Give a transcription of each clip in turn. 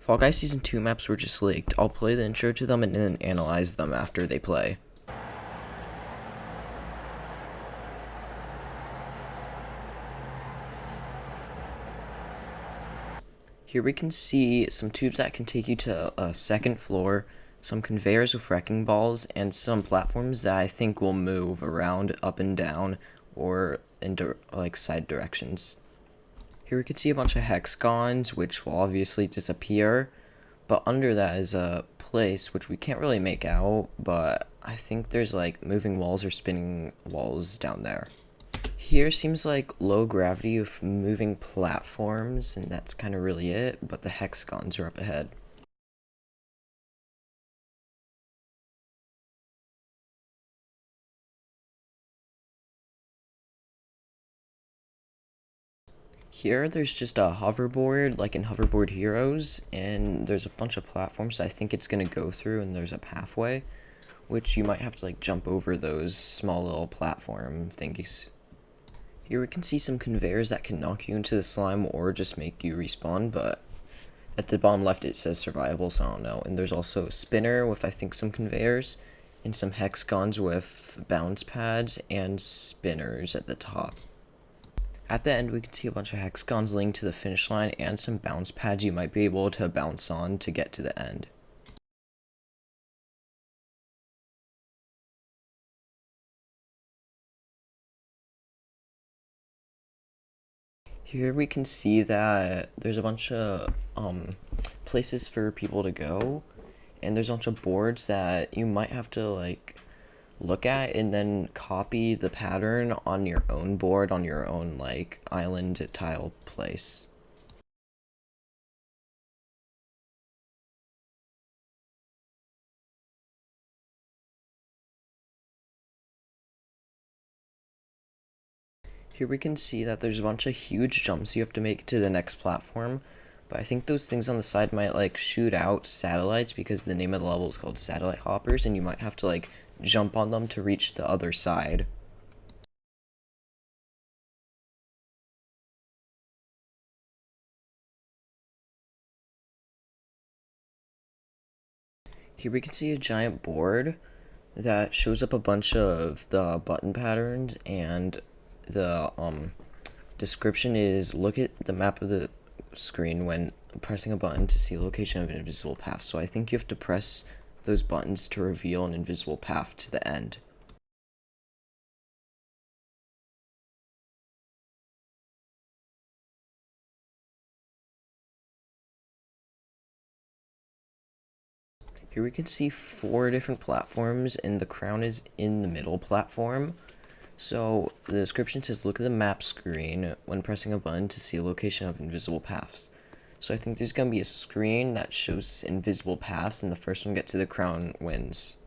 Fall Guys Season 2 maps were just leaked. I'll play the intro to them and then analyze them after they play. Here we can see some tubes that can take you to a second floor, some conveyors with wrecking balls, and some platforms that I think will move around up and down or in side directions. Here we can see a bunch of hexagons, which will obviously disappear, but under that is a place which we can't really make out, but I think there's like moving walls or spinning walls down there. Here seems like low gravity with moving platforms, and that's kind of really it, but the hexagons are up ahead. Here there's just a hoverboard, like in Hoverboard Heroes, and there's a bunch of platforms I think it's going to go through, and there's a pathway, which you might have to like jump over those small little platform thingies. Here we can see some conveyors that can knock you into the slime or just make you respawn, but at the bottom left it says survival, so I don't know. And there's also a spinner with I think some conveyors, and some hexagons with bounce pads and spinners at the top. At the end we can see a bunch of hexagons leading to the finish line and some bounce pads you might be able to bounce on to get to the end. Here we can see that there's a bunch of places for people to go, and there's a bunch of boards that you might have to like look at and then copy the pattern on your own board on your own like island tile place. Here we can see that there's a bunch of huge jumps you have to make to the next platform, but I think those things on the side might like shoot out satellites because the name of the level is called Satellite Hoppers, and you might have to like jump on them to reach the other side. Here we can see a giant board that shows up a bunch of the button patterns, and the description is look at the map of the screen when pressing a button to see the location of an invisible path. So I think you have to press those buttons to reveal an invisible path to the end. Here we can see 4 different platforms, and the crown is in the middle platform. So the description says look at the map screen when pressing a button to see a location of invisible paths. So I think there's going to be a screen that shows invisible paths, and the first one to get to the crown wins.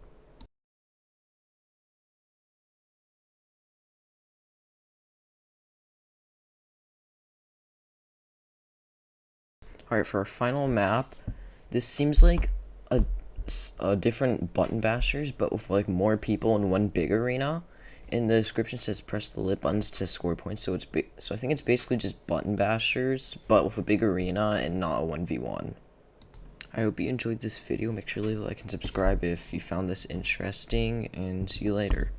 Alright, for our final map, this seems like a different button bashers, but with like more people in one big arena. And the description says press the lit buttons to score points, so I think it's basically just button bashers, but with a big arena and not a 1v1. I hope you enjoyed this video. Make sure to leave a like and subscribe if you found this interesting, and see you later.